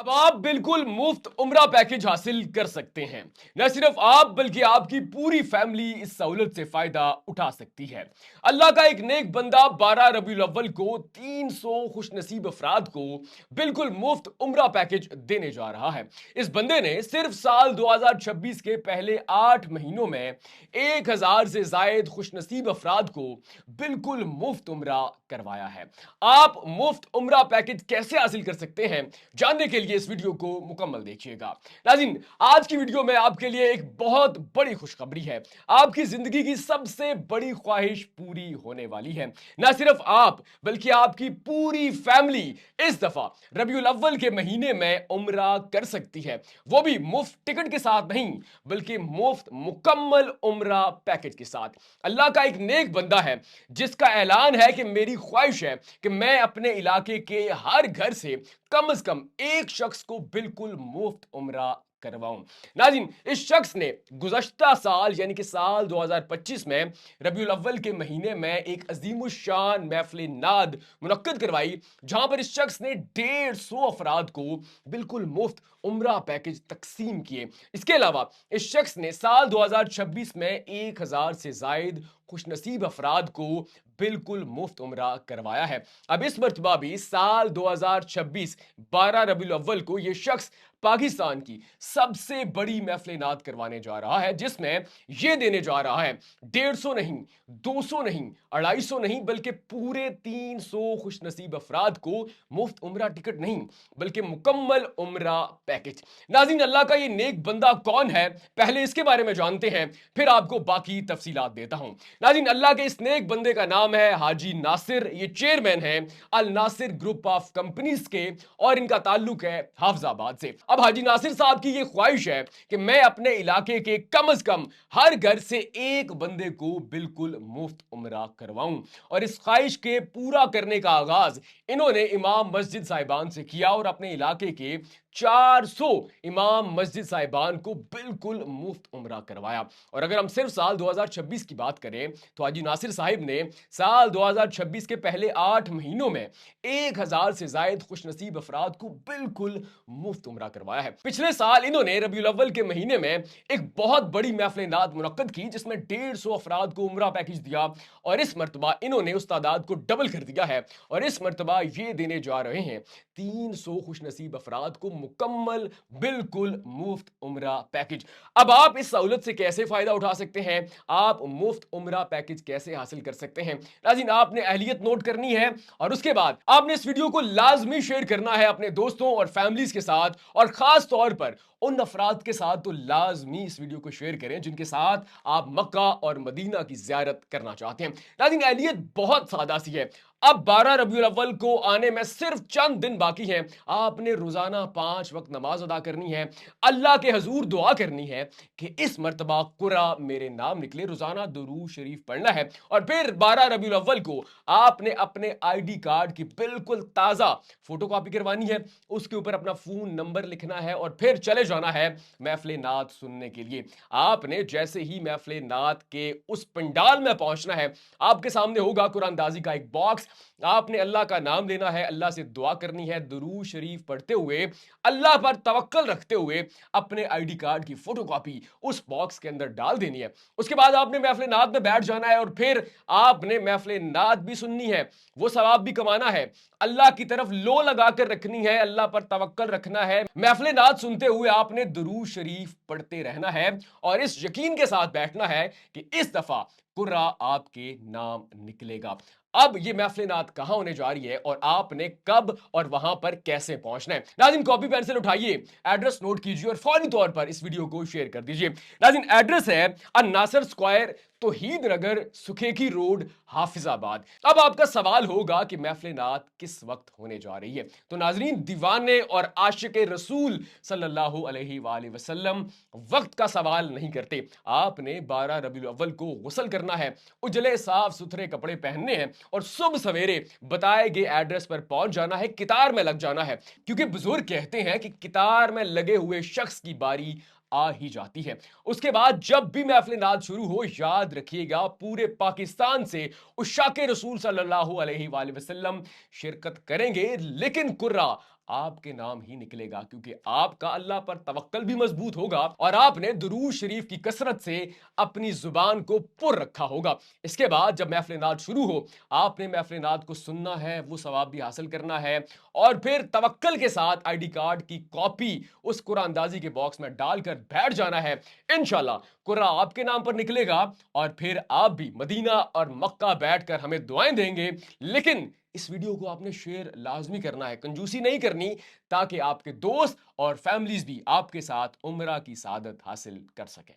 अब आप बिल्कुल मुफ्त उम्रा पैकेज हासिल कर सकते हैं। न सिर्फ आप बल्कि आपकी पूरी फैमिली इस सहूलत से फायदा उठा सकती है। अल्लाह का एक नेक बंदा 12 रबीउल अव्वल को 300 खुशनसीब अफराद को बिल्कुल मुफ्त उम्रा पैकेज देने जा रहा है। इस बंदे ने सिर्फ साल 2026 के पहले 8 महीनों में 1000 से जायद खुशनसीब अफराद को बिल्कुल मुफ्त उम्रा करवाया है। आप मुफ्त उम्रा पैकेज कैसे हासिल कर सकते हैं, जानने के लिए इस वीडियो को मुकम्मल देखिएगा। नाज़रीन, आज की वीडियो में आपके लिए एक बहुत बड़ी खुशखबरी है। आपकी जिंदगी की सबसे बड़ी ख्वाहिश पूरी होने वाली है। ना सिर्फ आप बल्कि आपकी पूरी फैमिली इस दफा रबीउल अव्वल के महीने में उम्रा कर सकती है, वो भी मुफ्त टिकट के साथ नहीं बल्कि मुफ्त मुकम्मल उम्रा पैकेज के साथ। अल्लाह का एक नेक बंदा है जिसका ऐलान है कि मेरी ख्वाहिश है कि मैं अपने इलाके के हर घर से कम एक शख्स को बिल्कुल मुफ्त उम्रा करवाऊं। नाज़रीन, इस शख्स ने गुज़श्ता साल यानी कि साल 2025 में रबीउल अव्वल के महीने में एक अजीमुशान महफिल नाद मुनक्कद करवाई, जहां पर इस शख्स ने 150 अफराद को बिल्कुल मुफ्त उम्रा पैकेज तकसीम किए। इसके अलावा इस शख्स ने साल 2026 में 1000 से जायद खुशनसीब अफराद को बिल्कुल मुफ्त उम्रा करवाया है। अब इस मर्तबा भी साल 2026 12 रबीउल अव्वल को यह शख्स पाकिस्तान की सबसे बड़ी महफिल नाद करवाने जा रहा है, जिसमें यह देने जा रहा है 150 नहीं, 200 नहीं, 250 नहीं बल्कि पूरे 300 खुशनसीब अफराद को मुफ्त उम्रा टिकट नहीं बल्कि मुकम्मल उम्रा पैकेज। नाज़रीन, अल्लाह का ये नेक बंदा कौन है, पहले इसके बारे में जानते हैं, फिर आपको बाकी तफसीलात देता हूं। नाज़रीन, अल्लाह के इस नेक बंदे का नाम है हाजी नासिर। ये चेयरमैन है अल नासिर ग्रुप ऑफ कंपनीज के और इनका ताल्लुक है हाफिजाबाद से। अब हाजी नासिर साहब की ये ख्वाहिश है कि मैं अपने इलाके के कम से कम हर घर से एक बंदे को बिल्कुल मुफ्त उम्रा करवाऊं, और इस ख्वाहिश के पूरा करने का आगाज इन्होंने इमाम मस्जिद साहिबान से किया और अपने इलाके के 400 इमाम मस्जिद साहिबान को बिल्कुल मुफ्त उम्रा करवाया। और अगर हम सिर्फ साल 2026 की बात करें तो हाजी नासिर साहिब ने साल 2026 के पहले 8 महीनों में 1000 से जायद खुशनसीब अफराद को बिल्कुल मुफ्त उम्रा करवाया है। पिछले साल इन्होंने रबीउल अव्वल के महीने में एक बहुत बड़ी महफिल नाद मुनक्कद की, जिसमें 150 अफराद को उम्रा पैकेज दिया, और इस मर्तबा इन्होंने उस तादाद को डबल कर दिया है और इस मर्तबा ये देने जा रहे हैं 300 खुशनसीब अफराद को मुकम्मल बिल्कुल मुफ्त उम्रा पैकेज। अब आप इस सहूलत से कैसे फायदा उठा सकते हैं, आप मुफ्त उम्रा पैकेज कैसे हासिल कर सकते हैं? नाज़रीन, आपने अहलियत नोट करनी है और उसके बाद आपने इस वीडियो को लाजमी शेयर करना है अपने दोस्तों और फैमिलीज के साथ, और खास तौर पर उन अफराद के साथ तो लाजमी इस वीडियो को शेयर करें जिनके साथ आप मक्का और मदीना की ज़ियारत करना चाहते हैं। नाज़रीन, अहलियत बहुत सादा सी है। अब 12 रबीउल अव्वल को आने में सिर्फ चंद दिन बाकी हैं। आपने रोजाना 5 वक्त नमाज अदा करनी है, अल्लाह के हजूर दुआ करनी है कि इस मर्तबा कुरा मेरे नाम निकले, रोजाना दुरूद शरीफ पढ़ना है, और फिर 12 रबीउल अव्वल को आपने अपने आईडी कार्ड की बिल्कुल ताजा फोटोकॉपी करवानी है, उसके ऊपर अपना फोन नंबर लिखना है और फिर चले जाना है महफिल नात सुनने के लिए। आपने जैसे ही महफिल नात के उस पंडाल में पहुंचना है, आपके सामने होगा कुरानदाजी का एक बॉक्स। आपने अल्लाह का नाम लेना है, अल्लाह से दुआ करनी है, दुरूद शरीफ पढ़ते हुए, अल्लाह पर तवक्कल रखते हुए अपने आईडी कार्ड की फोटोकॉपी उस बॉक्स के अंदर डाल देनी है। उसके बाद आपने महफिल नात में बैठ जाना है और फिर आपने महफिल नात भी सुननी है, वो सवाब भी कमाना है, अल्लाह की तरफ लो लगाकर रखनी है, अल्लाह पर तवक्कल रखना है। महफिल नात सुनते हुए आपने दुरूद शरीफ पढ़ते रहना है और इस यकीन के साथ बैठना है कि इस दफा कुर्रा आपके नाम निकलेगा। अब ये महफिल नात कहां होने जा रही है और आपने कब और वहां पर कैसे पहुंचना है? नाज़रीन, कॉपी पेंसिल उठाइए, एड्रेस नोट कीजिए और फौरी तौर पर इस वीडियो को शेयर कर दीजिए। नाज़रीन, एड्रेस है अन नासिर स्क्वायर, तौहीद नगर, सुखेकी रोड, हाफिजाबाद। अब आपका सवाल होगा कि महफिल नात किस वक्त होने जा रही है? तो नाज़रीन, दीवाने और आशिक रसूल सल्लल्लाहु अलैहि वसल्लम वक्त का सवाल नहीं करते। आपने 12 रबीउल अव्वल को गुस्ल करना है, उजले साफ सुथरे कपड़े पहनने हैं और सुबह सवेरे बताए गए एड्रेस पर पहुंच जाना है, कितार में लग जाना है, क्योंकि बुजुर्ग कहते हैं कि कितार में लगे हुए शख्स की बारी आ ही जाती है। उसके बाद जब भी महफिल नात शुरू हो, याद रखिएगा पूरे पाकिस्तान से उशाके रसूल सल्लल्लाहु अलैहि वसल्लम शिरकत करेंगे, लेकिन कुर्रा आपके नाम ही निकलेगा, क्योंकि आपका अल्लाह पर तवक्कल भी मजबूत होगा और आपने दुरूद शरीफ की कसरत से अपनी जुबान को पुर रखा होगा। इसके बाद जब महफिल नात शुरू हो, आपने महफिल नात को सुनना है, वो सवाब भी हासिल करना है और फिर तवक्कल के साथ आईडी कार्ड की कॉपी उस कुरानदाजी के बॉक्स में डालकर बैठ जाना है। इंशाल्लाह कुरान आपके नाम पर निकलेगा और फिर आप भी मदीना और मक्का बैठकर हमें दुआएं देंगे। लेकिन इस वीडियो को आपने शेयर लाजमी करना है, कंजूसी नहीं करनी, ताकि आपके दोस्त और फैमिलीज भी आपके साथ उम्रा की सादत हासिल कर सकें।